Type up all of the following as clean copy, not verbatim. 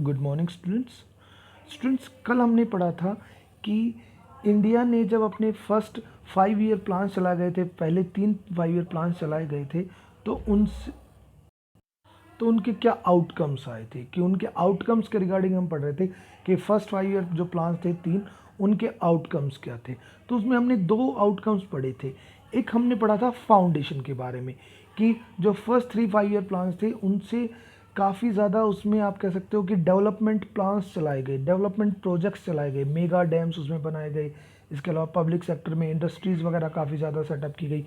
Good morning students कल हमने पढ़ा था कि इंडिया ने जब अपने फर्स्ट 5 ईयर प्लान चला गए थे, पहले 3 5 ईयर प्लान चलाए गए थे, तो उनके क्या आउटकम्स आए थे, कि उनके आउटकम्स के रिगार्डिंग हम पढ़ रहे थे कि फर्स्ट 5 ईयर जो प्लान थे तीन, उनके आउटकम्स क्या थे। तो उसमें हमने दो आउटकम्स पढ़े थे। एक हमने पढ़ा था फाउंडेशन के बारे में, कि जो फर्स्ट 3 5 ईयर प्लान्स थे उनसे काफ़ी ज़्यादा उसमें आप कह सकते हो कि डेवलपमेंट प्लान्स चलाए गए, डेवलपमेंट प्रोजेक्ट्स चलाए गए, मेगा डैम्स उसमें बनाए गए। इसके अलावा पब्लिक सेक्टर में इंडस्ट्रीज़ वगैरह काफ़ी ज़्यादा सेटअप की गई,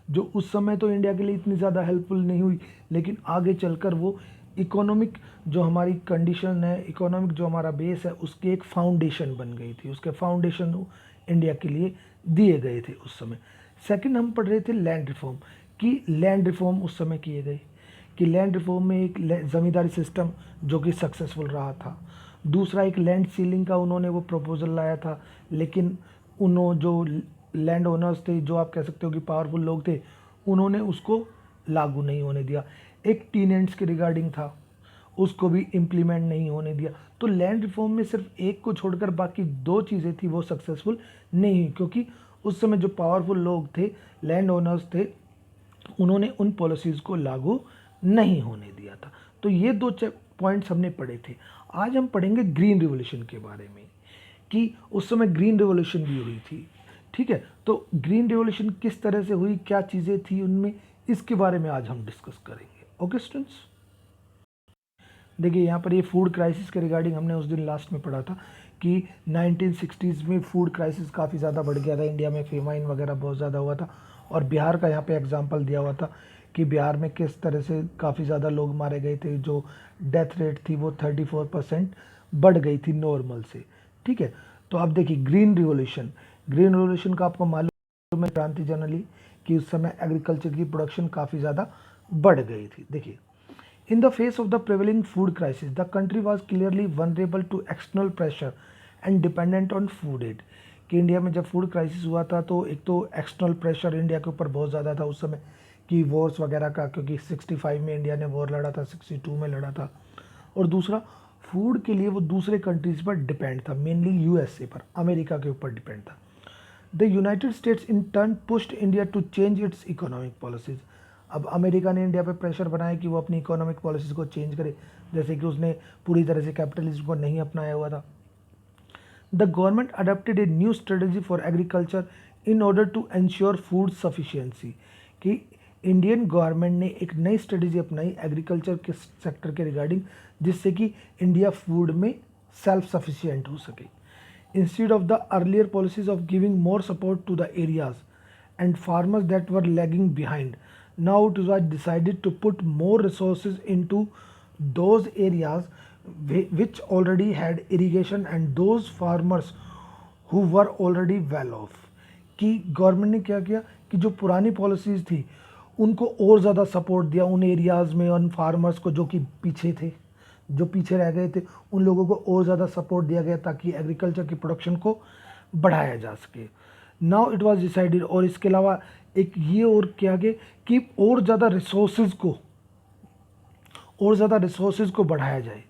जो उस समय तो इंडिया के लिए इतनी ज़्यादा हेल्पफुल नहीं हुई, लेकिन आगे चलकर वो इकोनॉमिक जो हमारी कंडीशन है, इकोनॉमिक जो हमारा बेस है, उसकी एक फाउंडेशन बन गई थी। उसके फाउंडेशन इंडिया के लिए दिए गए थे उस समय। सेकंड हम पढ़ रहे थे लैंड रिफॉर्म, कि लैंड रिफॉर्म उस समय किए गए, कि लैंड रिफॉर्म में एक ज़मींदारी सिस्टम जो कि सक्सेसफुल रहा था। दूसरा एक लैंड सीलिंग का उन्होंने वो प्रपोजल लाया था, लेकिन उन्होंने जो लैंड ओनर्स थे, जो आप कह सकते हो कि पावरफुल लोग थे, उन्होंने उसको लागू नहीं होने दिया। एक टीनेंट्स के रिगार्डिंग था, उसको भी इम्प्लीमेंट नहीं होने दिया। तो लैंड रिफॉर्म में सिर्फ एक को छोड़कर बाकी दो चीज़ें थी वो सक्सेसफुल नहीं हुई, क्योंकि उस समय जो पावरफुल लोग थे, लैंड ओनर्स थे, उन्होंने उन पॉलिसीज़ को लागू नहीं होने दिया था। तो ये दो पॉइंट्स हमने पढ़े थे। आज हम पढ़ेंगे ग्रीन रिवॉल्यूशन के बारे में, कि उस समय ग्रीन रिवॉल्यूशन भी हुई थी। ठीक है, तो ग्रीन रिवॉल्यूशन किस तरह से हुई, क्या चीज़ें थी उनमें, इसके बारे में आज हम डिस्कस करेंगे। ओके स्टूडेंट्स, देखिए यहाँ पर ये फूड क्राइसिस के रिगार्डिंग हमने उस दिन लास्ट में पढ़ा था कि 1960s में फूड क्राइसिस काफ़ी ज़्यादा बढ़ गया था इंडिया में, फेमाइन वगैरह बहुत ज़्यादा हुआ था। और बिहार का यहाँ पे एग्जांपल दिया हुआ था कि बिहार में किस तरह से काफ़ी ज़्यादा लोग मारे गए थे, जो डेथ रेट थी वो 34% बढ़ गई थी नॉर्मल से। ठीक है, तो आप देखिए ग्रीन रिवोल्यूशन का आपको मालूम है, क्रांति जनरली, कि उस समय एग्रीकल्चर की प्रोडक्शन काफ़ी ज़्यादा बढ़ गई थी। देखिए, in the face of the prevailing food crisis, the country was clearly vulnerable to external pressure and dependent on food aid। कि इंडिया में जब फूड क्राइसिस हुआ था तो एक तो एक्सटर्नल प्रेशर इंडिया के ऊपर बहुत ज़्यादा था उस समय, कि वॉर्स वगैरह का, क्योंकि 65 में इंडिया ने वॉर लड़ा था, 62 में लड़ा था। और दूसरा, फूड के लिए वो दूसरे कंट्रीज़ पर डिपेंड था, मेनली यूएसए पर, अमेरिका के ऊपर डिपेंड था। The United States in turn pushed India to change its economic policies. अब अमेरिका ने इंडिया पे प्रेशर बनाया कि वो अपनी इकोनॉमिक पॉलिसीज़ को चेंज करे, जैसे कि उसने पूरी तरह से कैपिटलिज्म को नहीं अपनाया हुआ था। The government adopted a new strategy for agriculture in order to ensure food sufficiency. कि इंडियन गवर्नमेंट ने एक नई स्ट्रेटजी अपनाई एग्रीकल्चर के सेक्टर के रिगार्डिंग, जिससे कि इंडिया फूड में सेल्फ सफिशिएंट हो सके। Instead of the earlier policies of giving more support to the areas and farmers that were lagging behind, now it was decided to put more resources into those areas which already had irrigation and those farmers who were already well off। कि government ने क्या किया कि जो पुरानी policies थी उनको और ज़्यादा सपोर्ट दिया उन एरियाज़ में, उन फार्मर्स को जो कि पीछे थे, जो पीछे रह गए थे, उन लोगों को और ज़्यादा सपोर्ट दिया गया ताकि एग्रीकल्चर की प्रोडक्शन को बढ़ाया जा सके। नाउ इट वाज डिसाइडेड, और इसके अलावा एक ये और किया गया कि और ज़्यादा रिसोर्सेज को बढ़ाया जाए,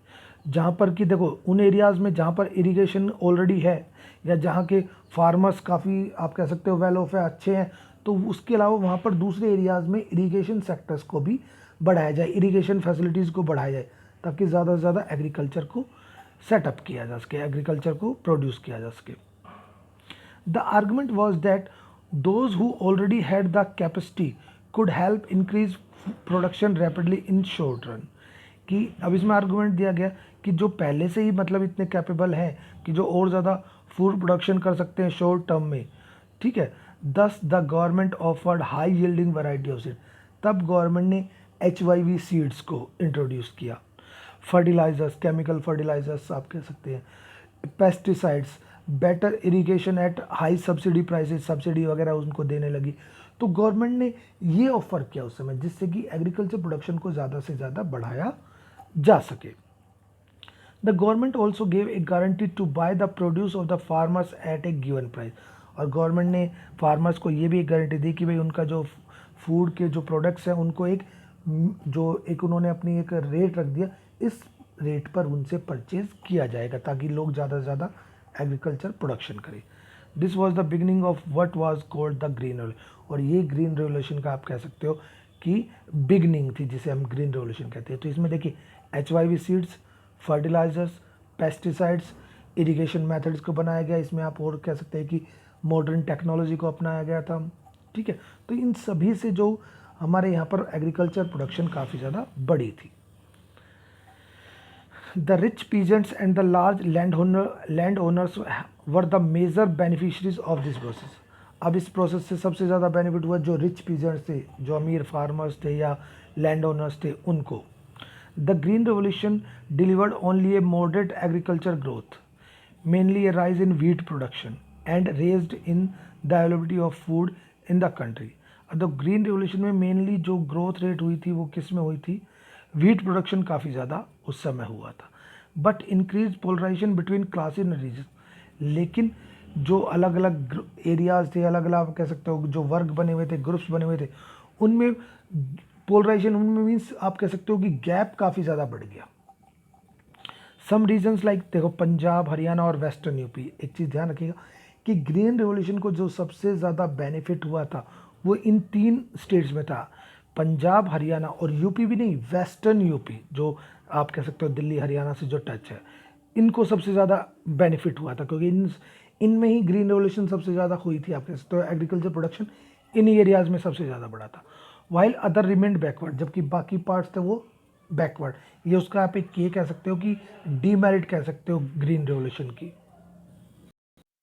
जहाँ पर कि देखो उन एरियाज़ में जहाँ पर इरिगेशन ऑलरेडी है, या जहाँ के फार्मर्स काफ़ी आप कह सकते हो वेल ऑफ है, अच्छे हैं, तो उसके अलावा वहाँ पर दूसरे एरियाज़ में इरिगेशन सेक्टर्स को भी बढ़ाया जाए, इरिगेशन फैसिलिटीज़ को बढ़ाया जाए, ताकि ज़्यादा से ज़्यादा एग्रीकल्चर को सेटअप किया जा सके, एग्रीकल्चर को प्रोड्यूस किया जा सके। The argument was that those who already had the capacity could help increase production rapidly in short run. कि अब इसमें आर्गुमेंट दिया गया कि जो पहले से ही मतलब इतने कैपेबल हैं कि जो और ज़्यादा फूड प्रोडक्शन कर सकते हैं शॉर्ट टर्म में, ठीक है, दस the government offered high yielding variety of seed. तब गवर्नमेंट ने HYV सीड्स को इंट्रोड्यूस किया। फर्टिलाइजर्स, केमिकल फर्टिलाइजर्स आप कह सकते हैं, pesticides, better irrigation at high subsidy prices, subsidy वगैरह उनको देने लगी। तो गवर्नमेंट ने ये ऑफर किया उस समय, जिससे कि एग्रीकल्चर प्रोडक्शन को ज़्यादा से ज़्यादा बढ़ाया जा सके। The government also gave a guarantee to buy the produce of the farmers at a given price. और गवर्नमेंट ने फार्मर्स को ये भी एक गारंटी दी कि भाई उनका जो फूड के जो प्रोडक्ट्स हैं उनको एक उन्होंने अपनी एक रेट रख दिया, इस रेट पर उनसे परचेज किया जाएगा ताकि लोग ज़्यादा से ज़्यादा एग्रीकल्चर प्रोडक्शन करें। This was the beginning of what was called the green revolution. और ये ग्रीन रेवोल्यूशन का आप कह सकते हो कि बिगनिंग थी, जिसे हम ग्रीन रेवोल्यूशन कहते हैं। तो इसमें देखिए HYV seeds, fertilisers, pesticides, irrigation methods को बनाया गया। इसमें आप और कह सकते हैं कि मॉडर्न टेक्नोलॉजी को अपनाया गया था। ठीक है, तो इन सभी से जो हमारे यहाँ पर एग्रीकल्चर प्रोडक्शन काफ़ी ज़्यादा बड़ी थी। The rich peasants and the large landowners were the major beneficiaries of this process. अब इस प्रोसेस से सबसे ज़्यादा बेनिफिट हुआ जो रिच पीजेंट्स थे, जो अमीर फार्मर्स थे या लैंड ओनर्स थे उनको। The green revolution delivered only A moderate agriculture growth, mainly A rise in wheat production and raised in the availability of food in the country. अब ग्रीन रेवोल्यूशन में mainly जो growth rate हुई थी वो किस में हुई थी? व्हीट प्रोडक्शन काफ़ी ज़्यादा उस समय हुआ था। But increase polarisation between class in region, लेकिन जो अलग अलग एरियाज थे, अलग अलग आप कह सकते हो जो वर्ग बने हुए थे, ग्रुप्स बने हुए थे, उनमें पोलराइजेशन, उनमें मीन्स आप कह सकते हो कि गैप काफ़ी ज़्यादा बढ़ गया। सम रीजन्स लाइक देखो पंजाब, हरियाणा और वेस्टर्न यूपी। एक चीज़ ध्यान रखिएगा कि ग्रीन रेवोल्यूशन को जो सबसे ज़्यादा बेनिफिट हुआ था वो इन 3 स्टेट्स में था, पंजाब, हरियाणा और यूपी भी नहीं, वेस्टर्न यूपी, जो आप कह सकते हो दिल्ली हरियाणा से जो टच है, इनको सबसे ज़्यादा बेनिफिट हुआ था क्योंकि इनमें ही ग्रीन रेवोल्यूशन सबसे ज़्यादा हुई थी। आप कह सकते हो एग्रीकल्चर प्रोडक्शन इन एरियाज़ में सबसे ज़्यादा बढ़ा था। वाइल अदर रिमेंड बैकवर्ड, जबकि बाकी पार्ट्स थे वो बैकवर्ड। ये उसका आप एक ये कह सकते हो कि डीमेरिट कह सकते हो ग्रीन रेवोल्यूशन की।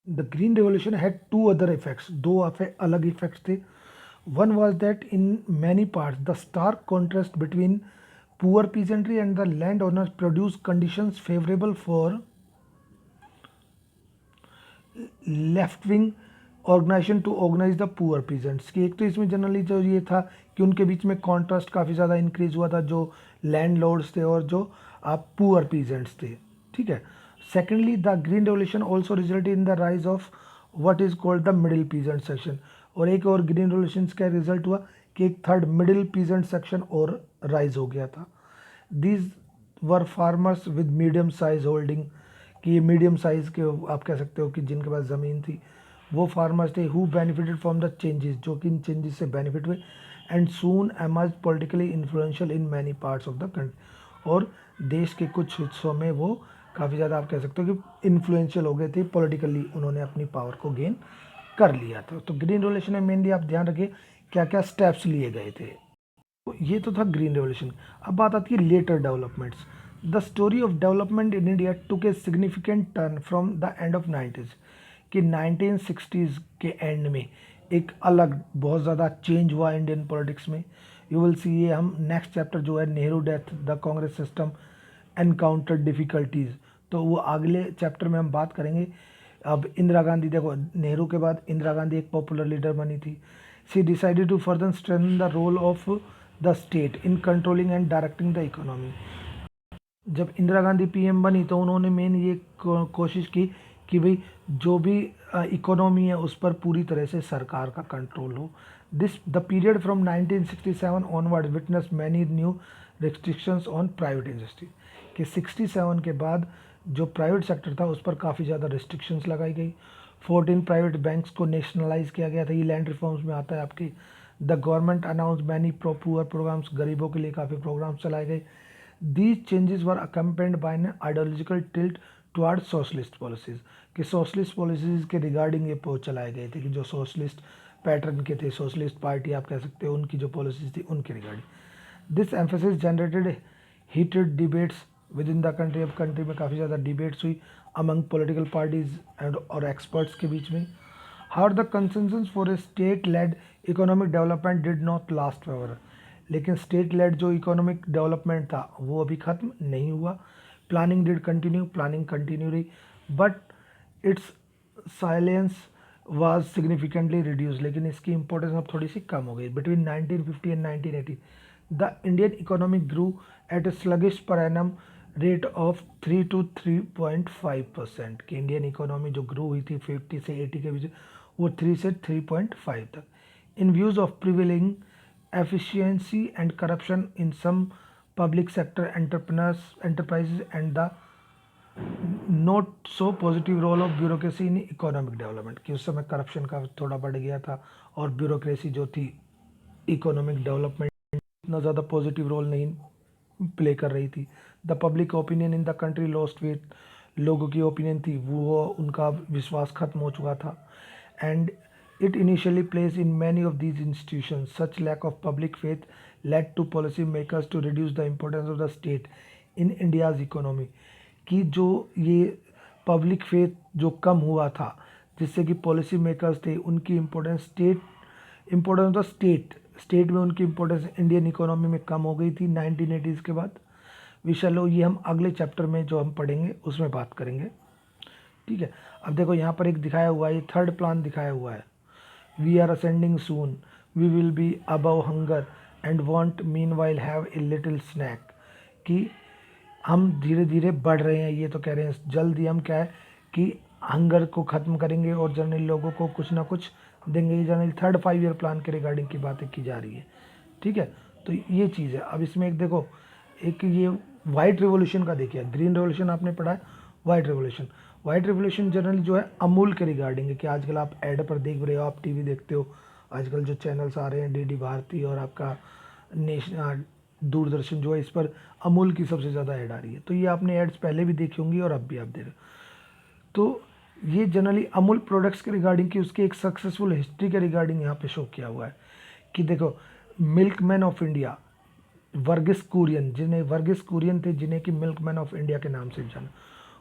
The green revolution had 2 other effects, 2 अलग इफेक्ट्स थे। One was that in many parts, the stark contrast between poor peasantry and the landowners produced conditions favorable for left-wing organization to organize the poor peasants। कि एक तो इसमें generally जो ये था कि उनके बीच में कॉन्ट्रास्ट काफ़ी ज़्यादा इंक्रीज हुआ था, जो लैंडलॉर्ड्स थे और जो आप पुअर पीजेंट्स थे। ठीक है। Secondly the green revolution also result in the rise of what is called the middle peasant section. और एक और ग्रीन रेवोल्यूशन का रिजल्ट हुआ कि एक थर्ड मिडिल पीजेंट सेक्शन और राइज हो गया था। These were farmers with medium size holding, कि ये मीडियम साइज़ के आप कह सकते हो कि जिनके पास ज़मीन थी वो फार्मर्स थे। Who benefited from the changes, जो कि इन चेंजेस से बेनिफिट हुए। And soon emerge politically influential in many parts of the country. और देश के कुछ हिस्सों में वो काफ़ी ज़्यादा आप कह सकते हो कि इन्फ्लुएंशियल हो गए थे, पॉलिटिकली उन्होंने अपनी पावर को गेन कर लिया था। तो ग्रीन रेवोल्यूशन में मेनली आप ध्यान रखिए क्या क्या स्टेप्स लिए गए थे। तो ये तो था ग्रीन रेवोल्यूशन। अब बात आती है later developments. The story of development in India took a significant turn from the end of 90s, कि 1960s के एंड में एक अलग बहुत ज़्यादा चेंज हुआ इंडियन पॉलिटिक्स में। यू विल सी, ये हम नेक्स्ट चैप्टर जो है Nehru death the Congress system encounter difficulties, तो वो अगले चैप्टर में हम बात करेंगे। अब इंदिरा गांधी, देखो नेहरू के बाद इंदिरा गांधी एक पॉपुलर लीडर बनी थी। She decided to further strengthen the role of the state in controlling and directing the economy. जब इंदिरा गांधी पीएम बनी तो उन्होंने मेन ये कोशिश की कि भाई जो भी इकोनॉमी है उस पर पूरी तरह से सरकार का कंट्रोल हो। This the period from 1967 onward witness many new restrictions on private industry, कि 67 के बाद जो प्राइवेट सेक्टर था उस पर काफ़ी ज़्यादा रिस्ट्रिक्शंस लगाई गई। 14 प्राइवेट बैंक्स को नेशनलाइज किया गया था, ये लैंड रिफॉर्म्स में आता है आपके। The government announce many poor programmes, गरीबों के लिए काफ़ी प्रोग्राम्स चलाए गए। These changes were accompanied by an ideological tilt towards socialist policies, कि सोशलिस्ट पॉलिसीज़ के रिगार्डिंग ये चलाए गए थे कि जो सोशलिस्ट पैटर्न के थे, सोशलिस्ट पार्टी आप कह सकते हो, उनकी जो पॉलिसीज़ थी उनके regarding. This emphasis generated heated debates within the country. अब कंट्री में काफ़ी ज़्यादा डिबेट्स हुई अमंग पॉलिटिकल पार्टीज एंड और एक्सपर्ट्स के बीच में। How the consensus for a state led economic development did not last forever, लेकिन स्टेट लेड जो इकोनॉमिक डेवलपमेंट था वो अभी ख़त्म नहीं हुआ। Planning did continue, planning continue रही, but its salience was significantly reduce, लेकिन इसकी इंपॉर्टेंस अब थोड़ी सी कम हो गई। Between 1950 and 1980 the Indian economic grew at a sluggish per annum rate of 3 to 3.5%, कि इंडियन इकोनॉमी जो ग्रो हुई थी 50 से 80 के बीच वो 3 से 3.5 तक। In views of prevailing efficiency and corruption in some public sector enterprises and the not so positive role of bureaucracy in economic development, कि उस समय करप्शन का थोड़ा बढ़ गया था और ब्यूरोक्रेसी जो थी इकोनॉमिक डेवलपमेंट इतना ज़्यादा पॉजिटिव रोल नहीं प्ले कर रही थी। The public opinion in the country lost weight, लोगों की ओपिनियन थी वो उनका विश्वास खत्म हो चुका था। And it initially place in many of these institution such lack of public faith led to policy makers to reduce the importance of the state in India's economy, कि जो ये पब्लिक फेथ जो कम हुआ था जिससे कि पॉलिसी मेकर्स थे उनकी इम्पोर्टेंस ऑफ स्टेट में उनकी इम्पोर्टेंस इंडियन इकोनॉमी में कम हो गई थी 1980s के बाद। विशालो ये हम अगले चैप्टर में जो हम पढ़ेंगे उसमें बात करेंगे, ठीक है। अब देखो यहाँ पर एक दिखाया हुआ है, ये थर्ड प्लान दिखाया हुआ है, we are ascending soon, we will be above hunger and want meanwhile have a little snack, कि हम धीरे धीरे बढ़ रहे हैं, ये तो कह रहे हैं जल्द ही हम क्या है कि हंगर को ख़त्म करेंगे और जनरली लोगों को कुछ ना कुछ देंगे। ये जनरली थर्ड 5 ईयर प्लान के रिगार्डिंग की बातें की जा रही है, ठीक है। तो ये चीज़ है। अब इसमें एक देखो, एक ये वाइट रिवॉल्यूशन का देखिए, ग्रीन रिवॉल्यूशन आपने पढ़ा है, वाइट रिवॉल्यूशन जनरली जो है अमूल के रिगार्डिंग है, कि आजकल आप ऐड पर देख रहे हो, आप टीवी देखते हो, आजकल जो चैनल्स आ रहे हैं डीडी भारती और आपका दूरदर्शन जो है, इस पर अमूल की सबसे ज़्यादा ऐड आ रही है। तो ये आपने एड्स पहले भी देखी होंगी और अब भी आप देख रहे हो। तो ये जनरली अमूल प्रोडक्ट्स के रिगार्डिंग की उसकी एक सक्सेसफुल हिस्ट्री के रिगार्डिंग यहाँ पे शो किया हुआ है, कि देखो milkman of India Verghese Kurien, जिन्हें कि मिल्कमैन ऑफ इंडिया के नाम से जाना,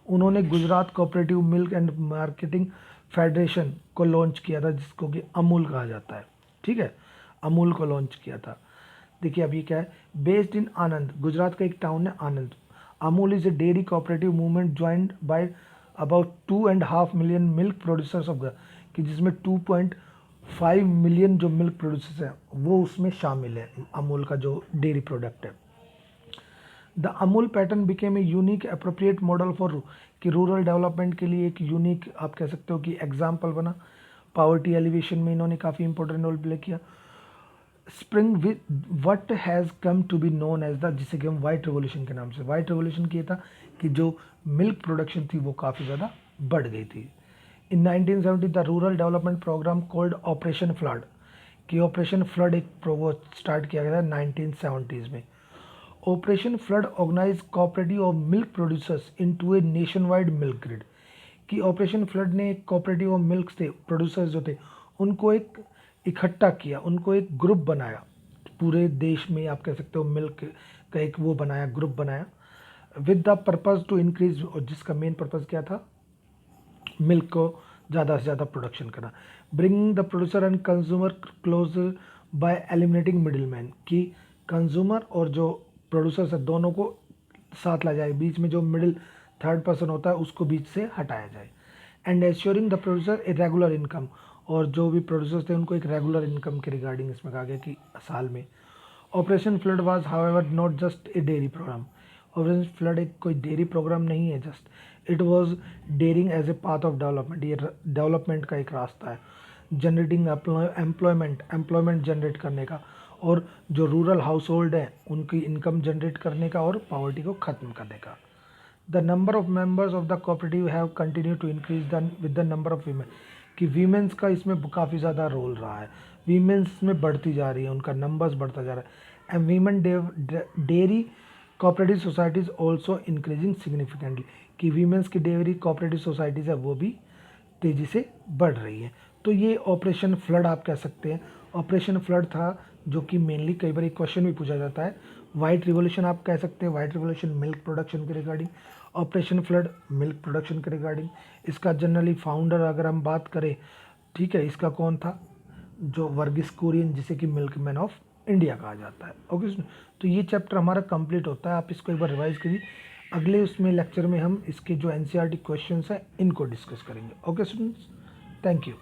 उन्होंने Gujarat cooperative milk and marketing federation को लॉन्च किया था, जिसको कि अमूल कहा जाता है, ठीक है। अमूल को लॉन्च किया था। देखिए अभी क्या है, बेस्ड इन आनंद, गुजरात का एक टाउन है Anand. Amul is a dairy cooperative movement joined by about 2.5 million milk producers of, कि जिसमें 2.5 मिलियन जो मिल्क प्रोड्यूसर्स हैं वो उसमें शामिल है, अमूल का जो डेयरी प्रोडक्ट है। The Amul pattern became a unique appropriate model for, कि रूरल डेवलपमेंट के लिए एक यूनिक आप कह सकते हो कि एग्जाम्पल बना। पावर्टी एलिवेशन में इन्होंने काफ़ी इंपॉर्टेंट रोल प्ले किया। Spring with what has come to be known as the, जिसे कि हम वाइट रिवॉल्यूशन के नाम से, वाइट रिवॉल्यूशन किया था कि जो मिल्क प्रोडक्शन थी वो काफ़ी ज़्यादा बढ़ गई थी। In 1970 the rural development programme called operation flood, कि ऑपरेशन फ्लड एक वो स्टार्ट किया गया था 1970s में। Operation flood organise cooperative of milk producers into a nationwide milk grid, कि ऑपरेशन फ्लड ने कोऑपरेटिव ऑफ मिल्क थे प्रोड्यूसर्स जो थे उनको एक इकट्ठा किया, उनको एक ग्रुप बनाया, पूरे देश में आप कह सकते हो मिल्क का एक वो बनाया, ग्रुप बनाया, with the purpose to increase, और जिसका मेन पर्पज़ क्या था, मिल्क को ज़्यादा से ज़्यादा प्रोडक्शन करना। Bringing the producer and consumer closer by eliminating middleman, कि कंज्यूमर और जो प्रोड्यूसर्स है दोनों को साथ ला जाए, बीच में जो मिडिल थर्ड पर्सन होता है उसको बीच से हटाया जाए। And assuring the producer a regular income, और जो भी प्रोड्यूसर्स थे उनको एक रेगुलर इनकम के रिगार्डिंग इसमें कहा गया कि साल में। Operation Flood was however not just a dairy programme, Operation flood एक कोई डेयरी प्रोग्राम नहीं है just, it was daring as a path of development, ये डेवलपमेंट का एक रास्ता है, जनरेटिंग एम्प्लॉयमेंट जनरेट करने का, और जो रूरल हाउस होल्ड हैं उनकी इनकम जनरेट करने का और पॉवर्टी को ख़त्म करने का। The number of members of the cooperative have continue to increase with the number of women, कि वीमेंस का इसमें काफ़ी ज़्यादा रोल रहा है, वीमेंस में बढ़ती जा रही है, उनका नंबर्स बढ़ता जा रहा है। And women dairy cooperative societies also increasing significantly, कि वीमेंस की डेयरी कोऑपरेटिव सोसाइटीज़ है वो भी तेज़ी से बढ़ रही है। तो ये ऑपरेशन फ्लड आप कह सकते हैं, ऑपरेशन फ्लड था, जो कि मेनली कई बार एक क्वेश्चन भी पूछा जाता है। वाइट रिवॉल्यूशन आप कह सकते हैं, वाइट रिवॉल्यूशन मिल्क प्रोडक्शन के regarding, operation flood milk production के रिगार्डिंग। इसका जनरली फाउंडर अगर हम बात करें, ठीक है, इसका कौन था, जो वर्गीस कुरियन, जिसे कि मिल्कमैन ऑफ इंडिया कहा जाता है। ओके, तो ये चैप्टर हमारा कंप्लीट होता है, आप इसको एक बार रिवाइज करिए। अगले उसमें लेक्चर में हम इसके जो एनसीईआरटी क्वेश्चंस हैं इनको डिस्कस करेंगे। Okay students, thank you.